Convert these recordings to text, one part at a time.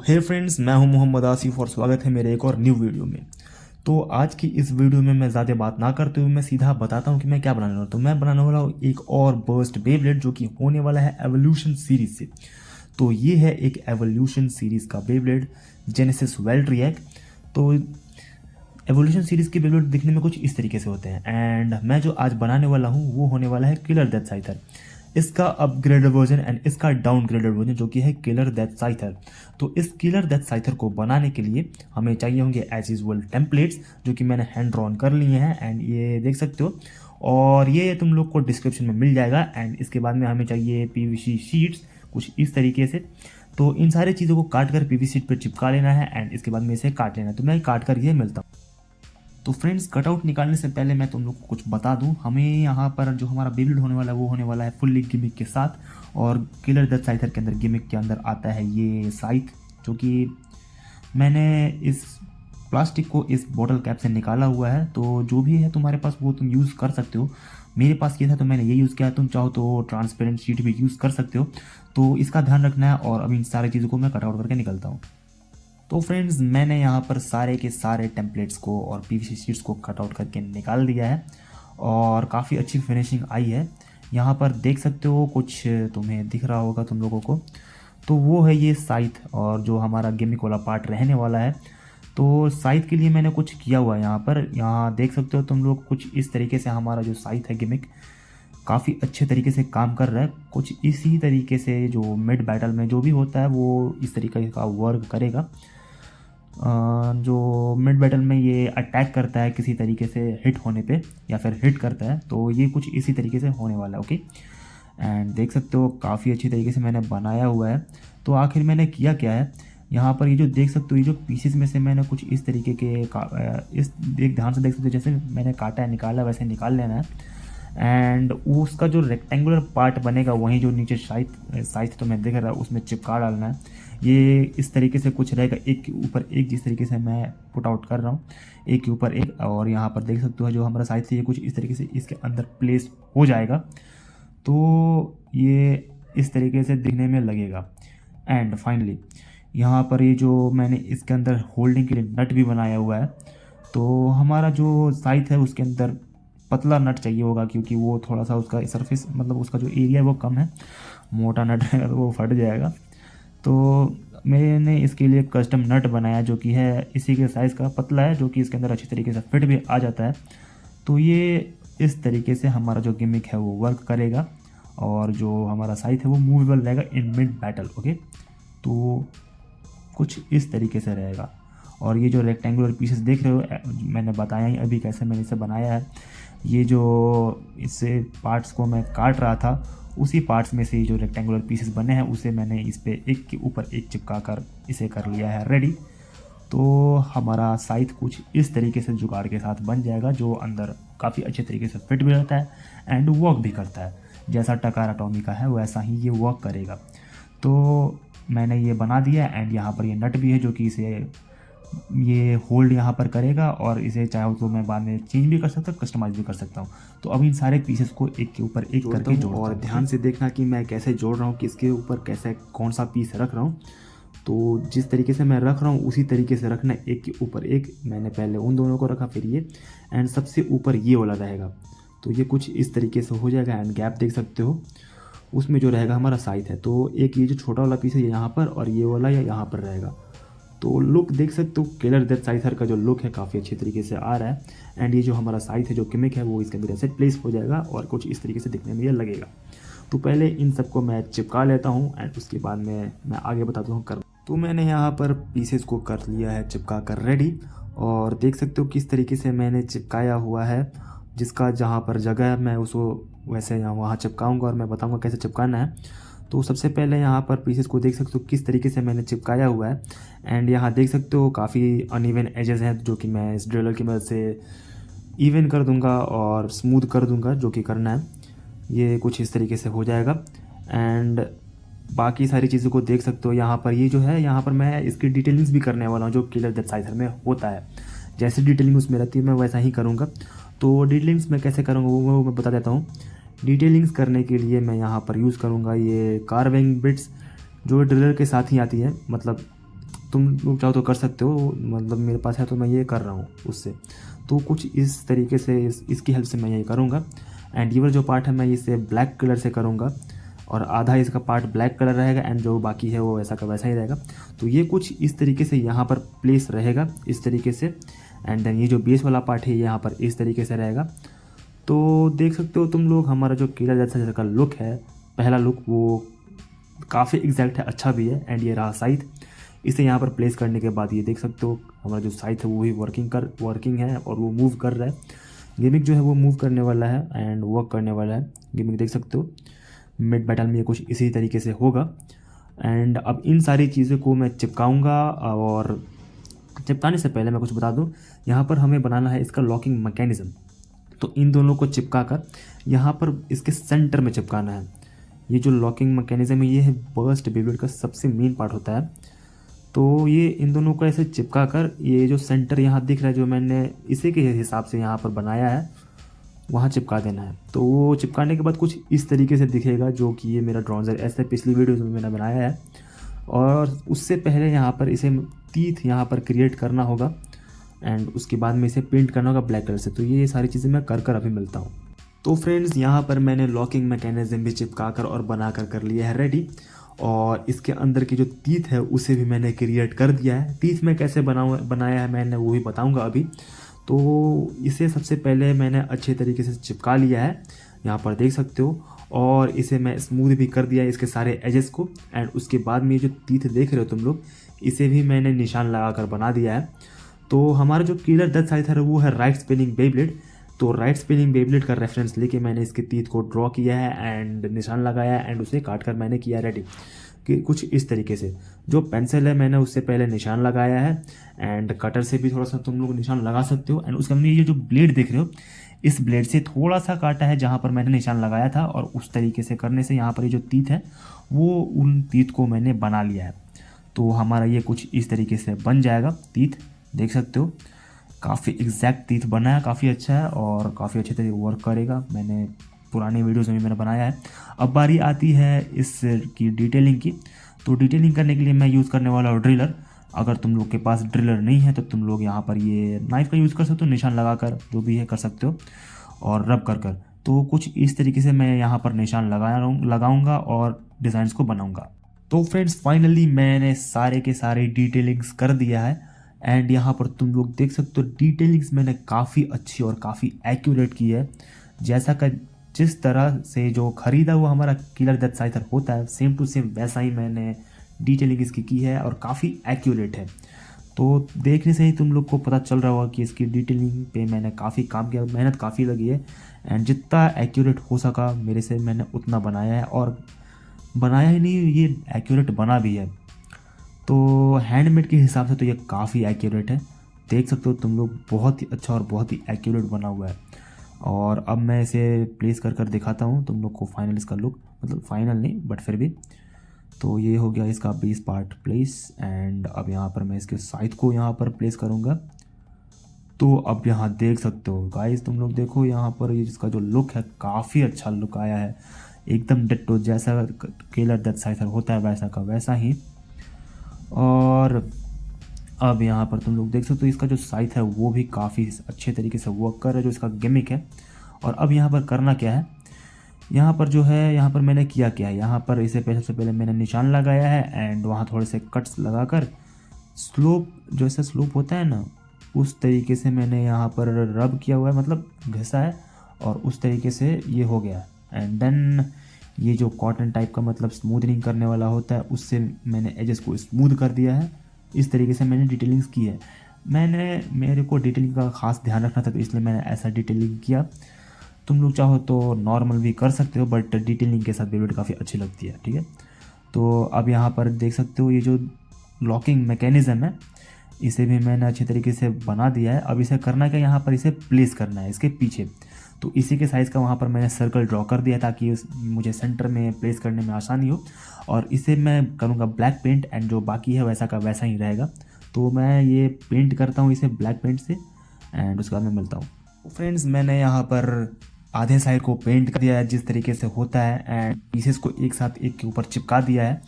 हे friends, मैं हूं मोहम्मद आसिफ और स्वागत है मेरे एक और न्यू वीडियो में। तो आज की इस वीडियो में मैं ज़्यादा बात ना करते हुए मैं सीधा बताता हूं कि मैं क्या बनाने वाला हूं। तो मैं बनाने वाला हूं एक और बर्स्ट बेब्लेड जो कि होने वाला है एवोल्यूशन सीरीज से। तो ये है एक एवोल्यूशन सीरीज का बेब्लेड जेनेसिस वेल्ट्रिएक। तो एवोल्यूशन सीरीज के बेब्लेड दिखने में कुछ इस तरीके से होते हैं एंड मैं जो आज बनाने वाला हूँ वो होने वाला है किलर डेथ साइथर। इसका अपग्रेडेड वर्जन एंड इसका डाउनग्रेडेड वर्जन जो कि है किलर डेथ साइथर। तो इस किलर डेथ साइथर को बनाने के लिए हमें चाहिए होंगे एज यूजुअल टेम्पलेट्स जो कि मैंने हैंड ड्रॉन कर लिए हैं एंड ये देख सकते हो, और ये तुम लोग को डिस्क्रिप्शन में मिल जाएगा। एंड इसके बाद में हमें चाहिए पीवीसी शीट्स कुछ इस तरीके से। तो इन सारी चीज़ों को काट कर पीवीसी शीट पर चिपका लेना है एंड इसके बाद में इसे काट लेना है। तो मैं काट कर ये मिलता हूँ। तो फ्रेंड्स, कटआउट निकालने से पहले मैं तुम लोग को कुछ बता दूं। हमें यहाँ पर जो हमारा बेब्लेड होने वाला है वो होने वाला है फुल्ली गिमिक के साथ, और किलर डेथ साइथर के अंदर गिमिक के अंदर आता है ये साइथ, जो कि मैंने इस प्लास्टिक को इस बॉटल कैप से निकाला हुआ है। तो जो भी है तुम्हारे पास वो तुम यूज़ कर सकते हो। मेरे पास ये था तो मैंने ये यूज़ किया, तुम चाहो तो ट्रांसपेरेंट शीट भी यूज़ कर सकते हो। तो इसका ध्यान रखना है और अभी इन सारी चीज़ों को मैं कटआउट करके निकलता हूँ। तो फ्रेंड्स, मैंने यहाँ पर सारे के सारे टेम्पलेट्स को और पीवीसी शीट्स को कटआउट करके निकाल दिया है और काफ़ी अच्छी फिनिशिंग आई है। यहाँ पर देख सकते हो, कुछ तुम्हें दिख रहा होगा तुम लोगों को। तो वो है ये साइथ और जो हमारा गिमिक वाला पार्ट रहने वाला है। तो साइथ के लिए मैंने कुछ किया हुआ है यहाँ पर। यहाँ देख सकते हो तुम लोग, कुछ इस तरीके से हमारा जो साइथ है गिमिक काफ़ी अच्छे तरीके से काम कर रहा है। कुछ इसी तरीके से जो मिड बैटल में जो भी होता है वो इस तरीके का वर्क करेगा। जो मिड बैटल में ये अटैक करता है किसी तरीके से हिट होने पे या फिर हिट करता है, तो ये कुछ इसी तरीके से होने वाला है। ओके, एंड देख सकते हो काफ़ी अच्छी तरीके से मैंने बनाया हुआ है। तो आखिर मैंने किया क्या है, यहाँ पर ये जो देख सकते हो, ये जो पीसेस में से मैंने कुछ इस तरीके के इस एक ध्यान से देख सकते हो, जैसे मैंने काटा है निकाला वैसे निकाल लेना है। एंड वो उसका जो रेक्टेंगुलर पार्ट बनेगा वहीं जो नीचे साइज तो मैं देख रहा हूँ उसमें चिपका डालना है। ये इस तरीके से कुछ रहेगा, एक के ऊपर एक, जिस तरीके से मैं पुट आउट कर रहा हूँ, एक के ऊपर एक। और यहाँ पर देख सकते हो जो हमारा साइज है ये कुछ इस तरीके से इसके अंदर प्लेस हो जाएगा। तो ये इस तरीके से दिखने में लगेगा। एंड फाइनली यहाँ पर ये जो मैंने इसके अंदर होल्डिंग के लिए नट भी बनाया हुआ है। तो हमारा जो साइज है उसके अंदर पतला नट चाहिए होगा, क्योंकि वो थोड़ा सा उसका सरफेस मतलब उसका जो एरिया है वो कम है। मोटा नट है तो वो फट जाएगा। तो मैंने इसके लिए कस्टम नट बनाया जो कि है इसी के साइज़ का, पतला है, जो कि इसके अंदर अच्छी तरीके से फिट भी आ जाता है। तो ये इस तरीके से हमारा जो गिमिक है वो वर्क करेगा और जो हमारा साइज है वो मूवेबल रहेगा इन मिड बैटल। ओके, तो कुछ इस तरीके से रहेगा। और ये जो रेक्टेंगुलर पीसेस देख रहे हो, मैंने बताया ही अभी कैसे मैंने इसे बनाया है। ये जो इससे पार्ट्स को मैं काट रहा था उसी पार्ट्स में से ये जो रेक्टेंगुलर पीसेस बने हैं उसे मैंने इस पे एक के ऊपर एक चिपका कर इसे कर लिया है रेडी। तो हमारा साइज कुछ इस तरीके से जुगाड़ के साथ बन जाएगा, जो अंदर काफ़ी अच्छे तरीके से फिट भी रहता है एंड वर्क भी करता है। जैसा टकारा टॉमी का है वैसा ही ये वर्क करेगा। तो मैंने ये बना दिया एंड यहाँ पर ये नट भी है जो कि इसे ये होल्ड यहाँ पर करेगा, और इसे चाहे तो मैं बाद में चेंज भी कर सकता हूँ, कस्टमाइज भी कर सकता हूँ। तो अब इन सारे पीसेस को एक के ऊपर एक करके जोड़ता हूँ और ध्यान से देखना कि मैं कैसे जोड़ रहा हूँ, किसके ऊपर कैसे कौन सा पीस रख रहा हूँ। तो जिस तरीके से मैं रख रहा हूँ उसी तरीके से रखना, एक के ऊपर एक। मैंने पहले उन दोनों को रखा, फिर ये, एंड सबसे ऊपर ये वाला रहेगा। तो ये कुछ इस तरीके से हो जाएगा। एंड गैप देख सकते हो उसमें जो रहेगा हमारा साइज है। तो एक ये जो छोटा वाला पीस है यहाँ पर और ये वाला यहाँ पर रहेगा। तो लुक देख सकते हो, किलर डेथ साइथर का जो लुक है काफ़ी अच्छे तरीके से आ रहा है। एंड ये जो हमारा साइज है जो गिमिक है वो इसके अंदर ऐसे प्लेस हो जाएगा और कुछ इस तरीके से दिखने में ये लगेगा। तो पहले इन सबको मैं चिपका लेता हूँ एंड उसके बाद में मैं आगे बताता हूँ कर। तो मैंने यहाँ पर पीसेस को कर लिया है चिपका कर रेडी, और देख सकते हो किस तरीके से मैंने चिपकाया हुआ है। जिसका जहाँ पर जगह है मैं उसको वैसे यहाँ वहाँ चिपकाऊँगा और मैं बताऊँगा कैसे चिपकाना है। तो सबसे पहले यहाँ पर पीसेस को देख सकते हो किस तरीके से मैंने चिपकाया हुआ है। एंड यहाँ देख सकते हो काफ़ी अनइवन एजेस हैं जो कि मैं इस ड्रिलर की मदद से इवन कर दूंगा और स्मूथ कर दूंगा, जो कि करना है। ये कुछ इस तरीके से हो जाएगा। एंड बाकी सारी चीज़ों को देख सकते हो यहाँ पर, ये जो है यहाँ पर मैं इसकी डिटेलिंग्स भी करने वाला हूँ जो किलर डेथ साइथर में होता है। जैसे डिटेलिंग उसमें रहती है मैं वैसा ही करूँगा। तो डिटेलिंग्स मैं कैसे करूँगा वो मैं बता देता हूँ। डिटेलिंग्स करने के लिए मैं यहाँ पर यूज़ करूँगा ये कार्विंग बिट्स जो ड्रिलर के साथ ही आती है, मतलब तुम लोग चाहो तो कर सकते हो, मतलब मेरे पास है तो मैं ये कर रहा हूँ उससे। तो कुछ इस तरीके से इसकी हेल्प से मैं ये करूँगा। एंड ये वाला जो पार्ट है मैं इसे ब्लैक कलर से करूँगा, और आधा इसका पार्ट ब्लैक कलर रहेगा एंड जो बाकी है वो वैसा का वैसा ही रहेगा। तो ये कुछ इस तरीके से यहाँ पर प्लेस रहेगा इस तरीके से। एंड देन ये जो बेस वाला पार्ट है यहाँ पर इस तरीके से रहेगा। तो देख सकते हो तुम लोग हमारा जो किला जैसा का लुक है, पहला लुक, वो काफ़ी एग्जैक्ट है, अच्छा भी है। एंड ये रहा साइथ, इसे यहाँ पर प्लेस करने के बाद ये देख सकते हो हमारा जो साइथ है वो भी वर्किंग है और वो मूव कर रहा है। गिमिक जो है वो मूव करने वाला है एंड वर्क करने वाला है। गिमिक देख सकते हो मिड बैटल में ये कुछ इसी तरीके से होगा। एंड अब इन सारी चीज़ों को मैं चिपकाऊंगा, और चिपकाने से पहले मैं कुछ बता दूं, यहाँ पर हमें बनाना है इसका लॉकिंग मैकेनिज़्म। तो इन दोनों को चिपका कर यहाँ पर इसके सेंटर में चिपकाना है। ये जो लॉकिंग मैकेनिज़्म है ये है बर्स्ट बेब्लेड का सबसे मेन पार्ट होता है। तो ये इन दोनों को ऐसे चिपका कर ये जो सेंटर यहाँ दिख रहा है जो मैंने इसी के हिसाब से यहाँ पर बनाया है वहाँ चिपका देना है। तो वो चिपकाने के बाद कुछ इस तरीके से दिखेगा, जो कि ये मेरा ड्रॉन्जर ऐसे पिछली वीडियोज़ में मैंने बनाया है। और उससे पहले यहाँ पर इसे टीथ यहाँ पर क्रिएट करना होगा एंड उसके बाद में इसे पेंट करना होगा ब्लैक कलर से। तो ये सारी चीज़ें मैं कर अभी मिलता हूँ। तो फ्रेंड्स यहाँ पर मैंने लॉकिंग मैकेनिज्म भी चिपका कर और बना कर लिया है रेडी, और इसके अंदर की जो टीथ है उसे भी मैंने क्रिएट कर दिया है। टीथ में कैसे बनाया है मैंने वो भी बताऊँगा अभी। तो इसे सबसे पहले मैंने अच्छे तरीके से चिपका लिया है, यहाँ पर देख सकते हो, और इसे मैं स्मूथ भी कर दिया है इसके सारे एजेस को। एंड उसके बाद में ये जो टीथ देख रहे हो तुम लोग, इसे भी मैंने निशान लगा कर बना दिया है। तो हमारा जो किलर डेथ साइथ है वो है राइट स्पिनिंग बेब्लेड। तो राइट स्पिनिंग बेब्लेड का रेफरेंस लेके मैंने इसके टीथ को ड्रॉ किया है एंड निशान लगाया है एंड उसे काट कर मैंने किया रेडी कि कुछ इस तरीके से। जो पेंसिल है मैंने उससे पहले निशान लगाया है एंड कटर से भी थोड़ा सा तुम लोग निशान लगा सकते हो। एंड उसके अंदर ये जो ब्लेड देख रहे हो, इस ब्लेड से थोड़ा सा काटा है जहाँ पर मैंने निशान लगाया था, और उस तरीके से करने से यहाँ पर ये जो तीत है वो उन तीत को मैंने बना लिया है। तो हमारा ये कुछ इस तरीके से बन जाएगा तीत, देख सकते हो काफ़ी एग्जैक्ट तीत बना है, काफ़ी अच्छा है और काफ़ी अच्छे तरीके वर्क करेगा। मैंने पुरानी वीडियोज़ में भी मैंने बनाया है। अब बारी आती है इस की डिटेलिंग की। तो डिटेलिंग करने के लिए मैं यूज़ करने वाला हूँ ड्रिलर। अगर तुम लोग के पास ड्रिलर नहीं है तो तुम लोग यहाँ पर ये नाइफ़ का यूज़ कर सकते हो, निशान लगा कर जो भी है कर सकते हो, और रब कर कर। तो कुछ इस तरीके से मैं यहाँ पर निशान लगाऊंगा और डिज़ाइंस को बनाऊंगा। तो फ्रेंड्स फाइनली मैंने सारे के सारे डिटेलिंग्स कर दिया है एंड यहाँ पर तुम लोग देख सकते हो डिटेलिंग्स मैंने काफ़ी अच्छी और काफ़ी एक्यूरेट की है। जैसा कि जिस तरह से जो खरीदा हुआ हमारा किलर डेथ साइथर होता है सेम टू सेम वैसा ही मैंने डिटेलिंग इसकी की है और काफ़ी एक्यूरेट है। तो देखने से ही तुम लोग को पता चल रहा होगा कि इसकी डिटेलिंग पे मैंने काफ़ी काम किया, मेहनत काफ़ी लगी है एंड जितना एक्यूरेट हो सका मेरे से मैंने उतना बनाया है, और बनाया ही नहीं ये एक्यूरेट बना भी है। तो हैंडमेड के हिसाब से तो ये काफ़ी एक्यूरेट है, देख सकते हो तुम लोग, बहुत ही अच्छा और बहुत ही एक्यूरेट बना हुआ है। और अब मैं इसे प्लेस कर दिखाता हूँ तुम लोग को फाइनल इसका लुक, मतलब फाइनल नहीं बट फिर भी। तो ये हो गया इसका बेस पार्ट प्लेस एंड अब यहाँ पर मैं इसके साइड को यहाँ पर प्लेस करूँगा। तो अब यहाँ देख सकते हो गाइस, तुम लोग देखो यहाँ पर ये इसका जो लुक है काफ़ी अच्छा लुक आया है, एकदम डिट्टो जैसा किलर डेथ साइथर होता है वैसा का वैसा ही। और अब यहाँ पर तुम लोग देख सकते हो इसका जो साइथ है वो भी काफ़ी अच्छे तरीके से वर्क कर रहा है, जो इसका गिमिक है। और अब यहाँ पर करना क्या है, यहाँ पर जो है यहाँ पर मैंने किया क्या है, यहाँ पर इसे सबसे पहले मैंने निशान लगाया है एंड वहाँ थोड़े से कट्स लगाकर स्लोप, जो ऐसा स्लोप होता है ना उस तरीके से मैंने यहाँ पर रब किया हुआ है, मतलब घिसा है और उस तरीके से ये हो गया। एंड देन ये जो कॉटन टाइप का मतलब स्मूथनिंग करने वाला होता है उससे मैंने एजेस को स्मूथ कर दिया है। इस तरीके से मैंने डिटेलिंग्स की है। मेरे को डिटेलिंग का ख़ास ध्यान रखना था तो इसलिए मैंने ऐसा डिटेलिंग किया। तुम लोग चाहो तो नॉर्मल भी कर सकते हो बट डिटेलिंग के साथ बेल्ट काफ़ी अच्छी लगती है, ठीक है। तो अब यहाँ पर देख सकते हो ये जो लॉकिंग मैकेनिज़्म है इसे भी मैंने अच्छे तरीके से बना दिया है। अब इसे करना क्या, यहाँ पर इसे प्लेस करना है इसके पीछे। तो इसी के साइज़ का वहाँ पर मैंने सर्कल ड्रॉ कर दिया ताकि मुझे सेंटर में प्लेस करने में आसानी हो। और इसे मैं करूँगा ब्लैक पेंट एंड जो बाकी है वैसा का वैसा ही रहेगा। तो मैं ये पेंट करता हूँ इसे ब्लैक पेंट से एंड उसके बाद मैं मिलता हूँ। फ्रेंड्स मैंने यहाँ पर आधे साइड को पेंट कर दिया है जिस तरीके से होता है एंड पीसेस को एक साथ एक के ऊपर चिपका दिया है।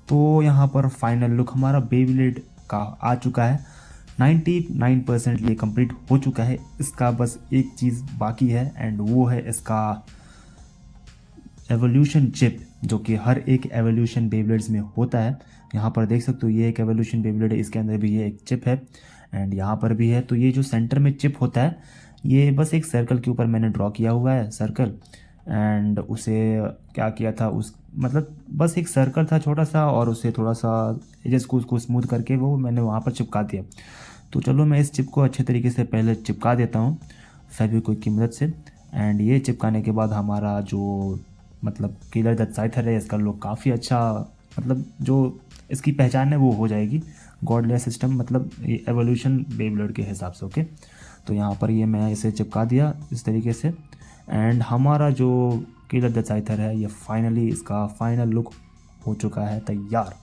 तो यहाँ पर फाइनल लुक हमारा बेब्लेड का आ चुका है। 99% ये कंप्लीट हो चुका है। इसका बस एक चीज़ बाकी है एंड वो है इसका एवोल्यूशन चिप, जो कि हर एक एवोल्यूशन बेब्लेड्स में होता है। यहाँ पर देख सकते हो ये एक एवोल्यूशन बेब्लेड है, इसके अंदर भी ये एक चिप है एंड यहाँ पर भी है। तो ये जो सेंटर में चिप होता है, ये बस एक सर्कल के ऊपर मैंने ड्रॉ किया हुआ है सर्कल, एंड उसे क्या किया था, उस मतलब बस एक सर्कल था छोटा सा, और उसे थोड़ा सा एजेस को उसको स्मूथ करके वो मैंने वहाँ पर चिपका दिया। तो चलो मैं इस चिप को अच्छे तरीके से पहले चिपका देता हूँ फेविक्विक की मदद से। एंड ये चिपकाने के बाद हमारा जो मतलब किलर द साइथर है, इसका लुक काफ़ी अच्छा, मतलब जो इसकी पहचान है वो हो जाएगी गॉडलेस सिस्टम, मतलब ये एवोल्यूशन बेब्लेड के हिसाब से। ओके, तो यहाँ पर ये मैं इसे चिपका दिया इस तरीके से, एंड हमारा जो किलर द साइथर है ये फाइनली इसका फाइनल लुक हो चुका है तैयार।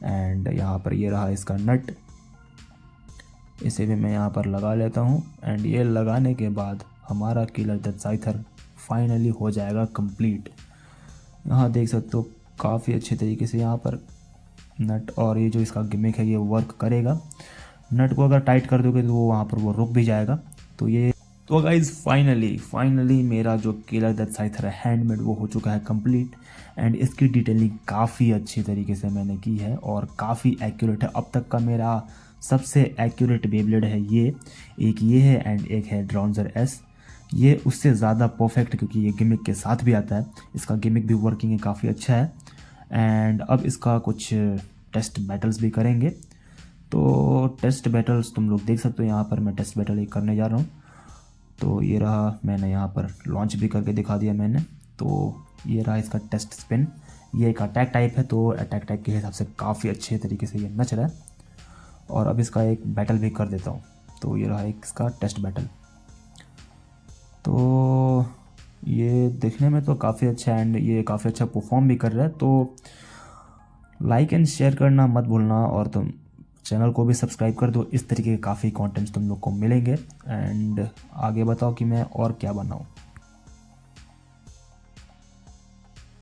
एंड यहाँ पर ये रहा इसका नट, इसे भी मैं यहाँ पर लगा लेता हूँ। एंड ये लगाने के बाद हमारा किलर द साइथर फाइनली हो जाएगा कंप्लीट। यहाँ देख सकते हो काफ़ी अच्छे तरीके से यहाँ पर नट और ये जो इसका गिमिक है ये वर्क करेगा। नट को अगर टाइट कर दोगे तो वो वहाँ पर वो रुक भी जाएगा। तो गाइज़ फाइनली मेरा जो किलर द साइथर है हैंडमेड वो हो चुका है कंप्लीट। एंड इसकी डिटेलिंग काफ़ी अच्छी तरीके से मैंने की है और काफ़ी एक्यूरेट है। अब तक का मेरा सबसे एक्यूरेट बेब्लेड है ये, एक ये है एंड एक है ड्राउन्जर एस। ये उससे ज़्यादा परफेक्ट क्योंकि ये गिमिक के साथ भी आता है, इसका गिमिक भी वर्किंग है काफ़ी अच्छा है। एंड अब इसका कुछ टेस्ट बैटल्स भी करेंगे। तो टेस्ट बैटल्स तुम लोग देख सकते हो, यहाँ पर मैं टेस्ट बैटल एक करने जा रहा हूँ। तो ये रहा, मैंने यहाँ पर लॉन्च भी करके दिखा दिया मैंने। तो ये रहा इसका टेस्ट स्पिन, ये एक अटैक टाइप है, तो अटैक टाइप के हिसाब से काफ़ी अच्छे तरीके से ये नच रहा है। और अब इसका एक बैटल भी कर देता हूँ। तो ये रहा एक इसका टेस्ट बैटल। तो ये देखने में तो काफ़ी अच्छा एंड ये काफ़ी अच्छा परफॉर्म भी कर रहा है। तो लाइक एंड शेयर करना मत भूलना और तुम चैनल को भी सब्सक्राइब कर दो। इस तरीके के काफ़ी कंटेंट्स तुम लोग को मिलेंगे। एंड आगे बताओ कि मैं और क्या बनाऊँ।